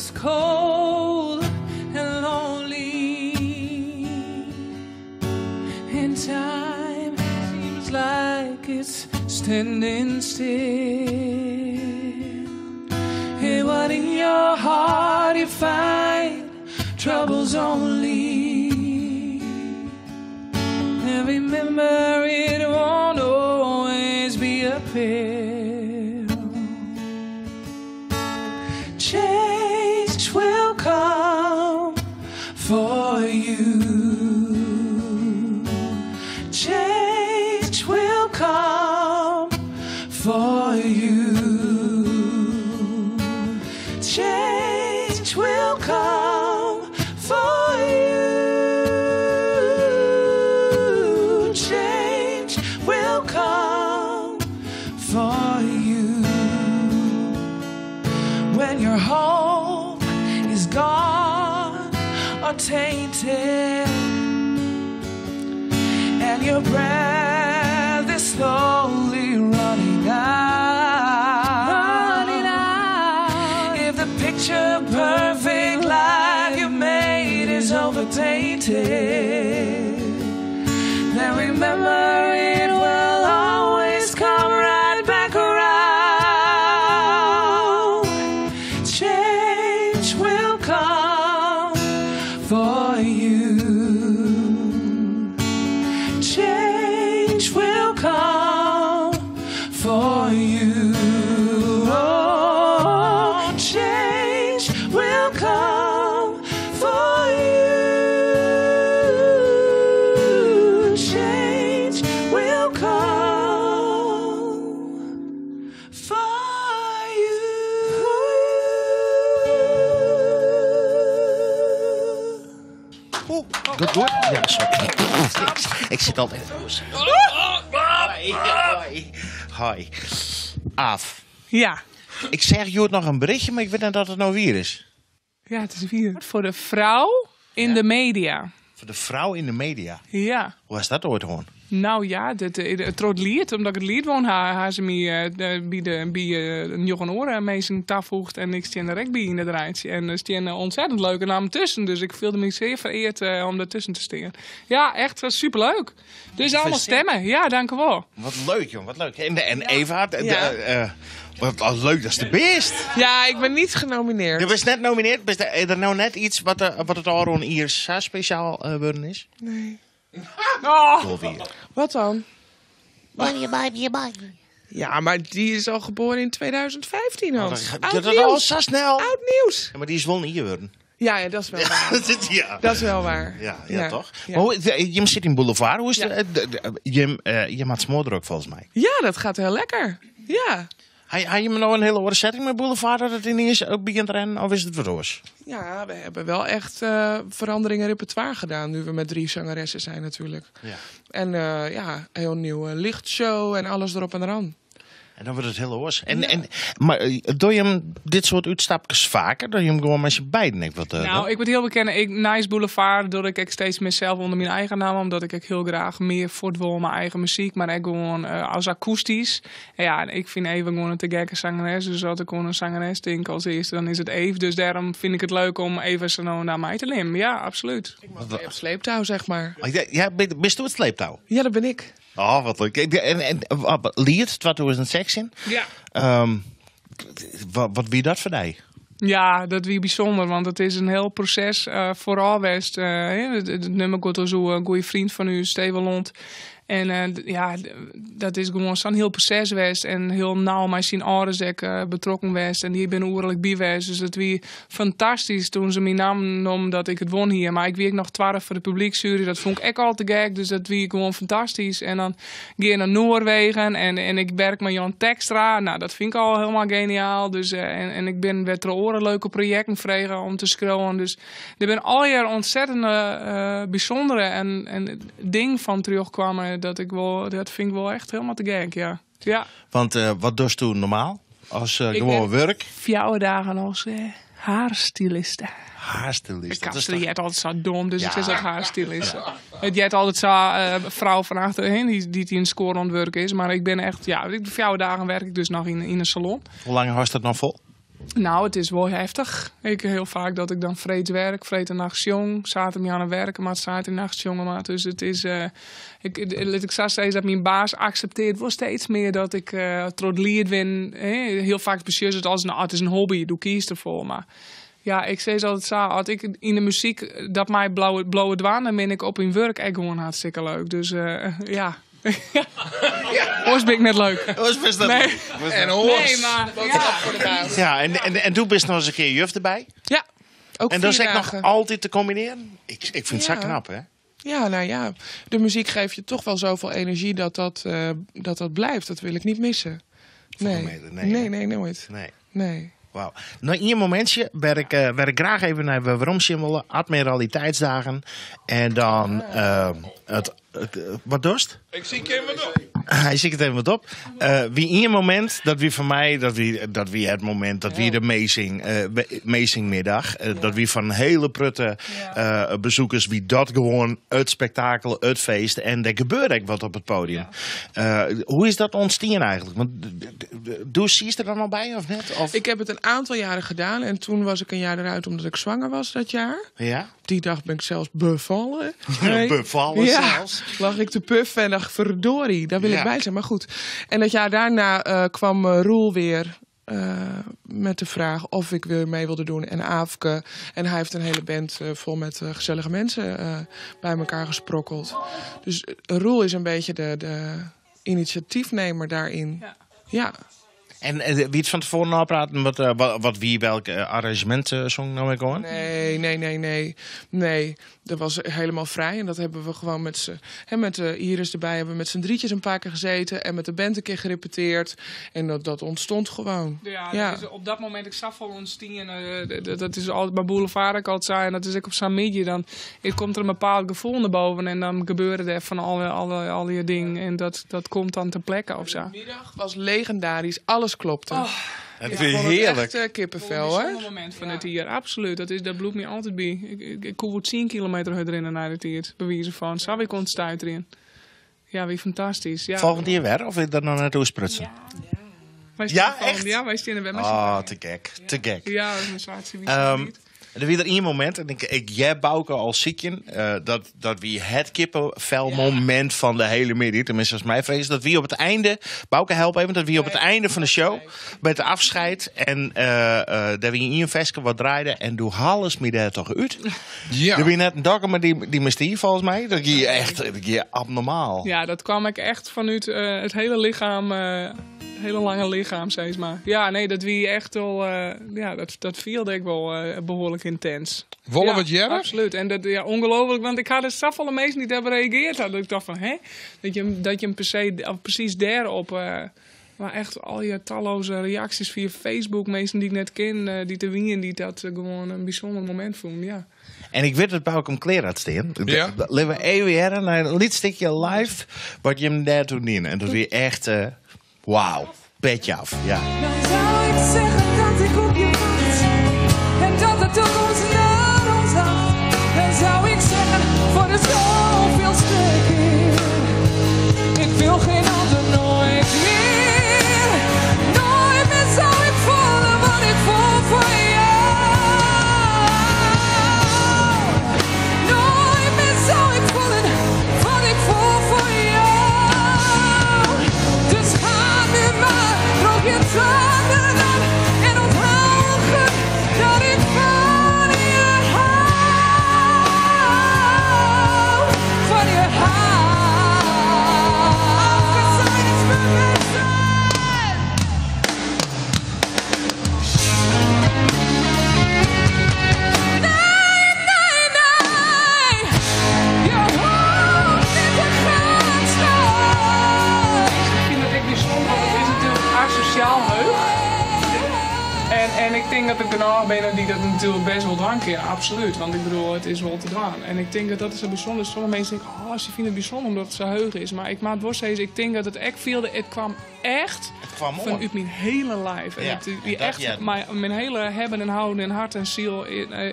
it's cold and lonely, and time seems like it's standing still. And what in your heart you find troubles only. And remember, it won't always be uphill. Change will come for you. Change will come for you. Change will come for you. Change will come for you. When your hope is gone or tainted, and your breath is slowly running out. If the picture perfect life you made is overtainted, then remember, it will always come right back around. Change will come for you. Change will come for you. Oh, change will come for you. Change will come for you. Goed door? Ja, sorry. Ik zit altijd... Hoi. Aaf. Ja. Ik zeg je nog een berichtje, maar ik weet niet dat het nou weer is. Ja, het is weer. Voor de vrouw in de media. Voor de vrouw in de media. Ja. Hoe was dat ooit gewoon? Nou ja, het trots lied, omdat ik het lied woon, haar ze me bij een oren mee zijn tafvoegt en ik steen er ook bij in de rijtje. En er steen ontzettend leuke namen tussen, dus ik voelde me zeer vereerd om ertussen te staan. Ja, echt superleuk. Dus allemaal stemmen. Ja, dank u wel. Wat leuk, jong, wat leuk. En Eva, wat leuk, dat is de beest. Ja, ik ben niet genomineerd. Je was net nomineerd. Is er nou net iets wat het Aron IRSA speciaal worden is? Nee. Oh. Wat dan? Ja, maar die is al geboren in 2015, Hans. Dat al zo snel. Oud nieuws. Ja, maar die is wel niet geworden. Ja, dat is wel waar. Ja. Dat is wel waar. Ja, toch? Ja. Maar je zit in Boulevard. Hoe is je maakt smoordruk volgens mij. Ja, dat gaat heel lekker. Ja. Had je me nou een hele andere setting met Boulevard dat het ineens ook begint te rennen? Of is het wat roos? Ja, we hebben wel echt veranderingen in repertoire gedaan. Nu we met 3 zangeressen zijn natuurlijk. Ja. En heel nieuwe lichtshow en alles erop en eraan. En dan wordt het heel hoors. Maar doe je hem dit soort uitstapjes vaker? Doe je hem gewoon met je beiden? Nou, ik moet heel bekennen, Nice Boulevard doe ik steeds meer zelf onder mijn eigen naam. Omdat ik heel graag meer voortwil mijn eigen muziek. Maar ik gewoon als akoestisch. En ja, ik vind Eva gewoon een te gekke zangeres. Dus als ik gewoon een zangeres denk als eerste, dan is het Eve. Dus daarom vind ik het leuk om even zo naar mij te nemen. Ja, absoluut. Ik mag mee op sleeptouw, zeg maar. Ja, bist u het sleeptouw? Ja, dat ben ik. Oh, wat leuk. En Lied 2016. Ja. Wat wie dat voor jou? Ja, dat wie bijzonder, want het is een heel proces vooral geweest. Het nummer gaat door zo'n goede vriend van u, Steven Lont. En dat is gewoon zo'n heel proces geweest. En heel nauw met zijn ouders betrokken geweest. En die ben oerlijk bij geweest. Dus het was fantastisch toen ze mijn naam nam dat ik het won hier. Maar ik werk nog 12 voor de publieksjury. Dat vond ik echt al te gek. Dus dat was gewoon fantastisch. En dan ga je naar Noorwegen. En ik werk met Jan Tekstra. Nou, dat vind ik al helemaal geniaal. Dus, en ik ben weer ter oren leuke projecten vregen om te scrollen. Dus er ben al jaar ontzettend bijzondere en ding van terugkwamen. Dat vind ik wel echt helemaal te gek, ja. Want wat doe je toen normaal? Als gewoon werk? 4 dagen als haarstyliste. Haarstylist? Ik kapster, je hebt altijd zo dom, dus ik zeg dat haarstylist. Je hebt altijd zo vrouw van achterheen die in het score aan het werken is. Maar ik ben echt, 4 dagen werk ik dus nog in een salon. Hoe lang was dat nog vol? Nou, het is wel heftig. Ik heel vaak dat ik dan vreed werk, vreed en nachts jong. Zaterdag aan het werken, maar het zaterdag nachts jongen. Maar dus het is, ik zag steeds dat mijn baas accepteert wel steeds meer dat ik trotlierd ben. Heel vaak besjuist het als, nou, het is een hobby, doe kies ervoor. Maar ja, ik zei altijd zo, als ik in de muziek dat mij blauwe dwaan, dan ben ik op hun werk echt gewoon hartstikke leuk. Dus ja. Hoors ben ik net leuk. Hoors best dat Nee. leuk. En hoor. Nee, maar Voor de baas. Ja, en toen bist nog eens een keer juf erbij. Ja, ook En dat is 4 echt nog dagen. altijd te combineren. Ik vind het zo Ja. knap, hè? Ja, nou ja. De muziek geeft je toch wel zoveel energie dat blijft. Dat wil ik niet missen. Nee, nee, nooit. Nee. Nee. Wauw. Nou, in een momentje werk ik graag even naar Waarom Admiraliteitsdagen. En dan wat dorst? Ik zie hem wat op. Hij ziet het even wat op. Wie in een moment, dat wie van mij, dat wie het moment, dat wie de meezingmiddag, dat wie van hele prutte bezoekers, wie dat gewoon het spektakel, het feest en er gebeurt ook wat op het podium. Hoe is dat ontstaan eigenlijk? Want doe je er dan al bij of net? Of? Ik heb het een aantal jaren gedaan en toen was ik een jaar eruit omdat ik zwanger was dat jaar. Ja? Die dag ben ik zelfs bevallen. Bevallen zelfs. Lag ik te puffen en dacht, verdorie, daar wil Ja. ik bij zijn. Maar goed. En dat jaar daarna kwam Roel weer met de vraag of ik weer mee wilde doen. En Aafke. En hij heeft een hele band vol met gezellige mensen bij elkaar gesprokkeld. Dus Roel is een beetje de initiatiefnemer daarin. Ja. En wie het van tevoren napraten, wat wie welke arrangement zong nou weer gewoon? Nee. Dat was helemaal vrij. En dat hebben we gewoon met Iris erbij hebben we met z'n drietjes een paar keer gezeten. En met de band een keer gerepeteerd. En dat ontstond gewoon. Ja. Dat is op dat moment, ik zag al ontstaan. Dat is altijd bij Boulevard, ik altijd zei. En dat is ook op Samidje. Dan komt er een bepaald gevoel naar boven. En dan gebeuren er van al die dingen. En dat komt dan ter plekke of zo. De middag was legendarisch. Alles klopte. Dat Ik vind je vond het heerlijk. echt kippenvel, Een hoor. bijzonder moment van het hier, absoluut. Dat bloedt me altijd bij. Ik kon het 10 kilometer herinneren naar het hier, bij wijze van. Zou ik ons tijd erin? Ja, wie fantastisch. Ja. Volgend jaar weer? Of wil je dat nog naartoe sprutsen? Echt? Ja, wij staan er wel met Oh, te gek. Te gek. Ja, dat is een satie. Er weer één moment, en ik jij Bouke als ziekje, dat wie het kippenvel moment van de hele middag, tenminste als mij vrees, dat wie op het einde, Bouke help even, dat wie op het einde van de show, met de afscheid, en dat wie in een veske wat draaide, en doe alles me daar toch uit. Ja. Er wie net een dokter, maar die mystie volgens mij, dat je echt abnormaal. Ja, dat kwam ik echt vanuit het hele lichaam, hele lange lichaam, zeg maar. Ja, nee, dat wie echt wel, dat viel ik wel behoorlijk intens. Wollen Ja, wat jaren? absoluut. En dat, ja, ongelooflijk, want ik had er zelf alle mensen niet hebben gereageerd. Dat ik dacht van, hè? Dat je hem precies daarop... maar echt al je talloze reacties via Facebook, mensen die ik net ken, die te wien, die dat gewoon een bijzonder moment vonden, ja. En ik weet dat Bouke hem kleren had staan. Ja. Laten we even heren naar een liedstykje live, wat je hem daar toen dienen. En dat weer echt, wauw, petje af, ja. Dan zou ik zeggen dat ik op je wacht en dat de toekomst naar ons lacht. Dan zou ik zeggen voor de zoveelste keer, ik wil geen ander nooit meer. Nooit meer zou ik voelen wat ik voel voor jou. Nooit meer zou ik voelen wat ik voel voor jou. Dus ga nu maar, droog je tranen aan en onthoud goed dat ik van je hou. Van je hou. Afgezijn is bewustzijn. Nee, nee, nee. Je hoeft niet te gaan staan. Ik vind dat ik bijzonder, want het is natuurlijk asociaal heug. En ik denk dat ik er ben die dat natuurlijk best wel dwanken, ja, absoluut. Want ik bedoel, het is wel te dwaan. En ik denk dat dat is zo bijzonder. Sommige mensen denken, oh, ze vinden het bijzonder omdat het zo heug is. Maar ik maak worst eens, ik denk dat het echt viel. Het kwam echt Het kwam vanuit mijn hele lijf. En Ja, het, en die dat, echt, ja. mijn hele hebben en houden en hart en ziel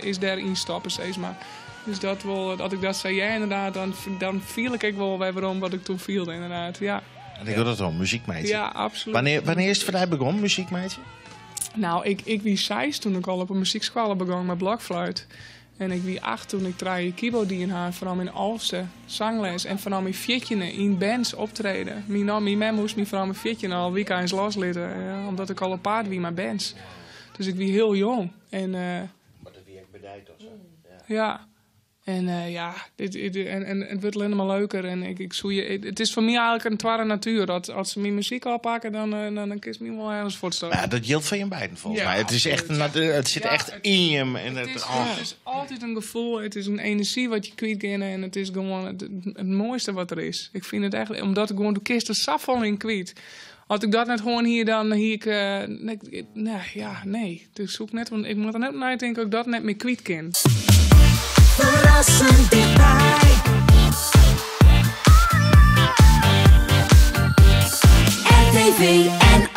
is daarin stappen steeds maar. Dus dat wel, dat ik dat zei, ja inderdaad, dan viel ik wel weer waarom wat ik toen viel inderdaad. Ja, En ik wil dat wel, muziekmeisje. ja absoluut. Wanneer is het voor jou begonnen, muziekmeisje? Nou, ik wie 6 toen ik al op een muziekschool begon met blokfluit. En ik wie 8 toen ik draaide keyboard in haar, vooral in Alfse zangles. En vooral mijn 14 in bands optreden. Mijn man moest me vooral mijn 14 al weekends loslitten, omdat ik al een paard wie mijn bands. Dus ik wie heel jong. En, Maar dat wie ik bedeid of zo. ja. En en het wordt alleen maar leuker. En het is voor mij eigenlijk een tware natuur. Dat als ze mijn muziek oppakken, dan kies me wel ergens voor het staan. Ja, dat geldt van je beiden volgens Ja, mij. Het is echt het zit echt in je. En Het is altijd een gevoel, het is een energie wat je kwijt kan. En het is gewoon het mooiste wat er is. Ik vind het eigenlijk, omdat ik gewoon de kist er safval in kwijt. Had ik dat net gewoon hier, dan hier ik... nee. Dus zoek net, want ik moet er net naar denken dat ik dat net meer kwijt kan. Verrassend dichtbij. RTV en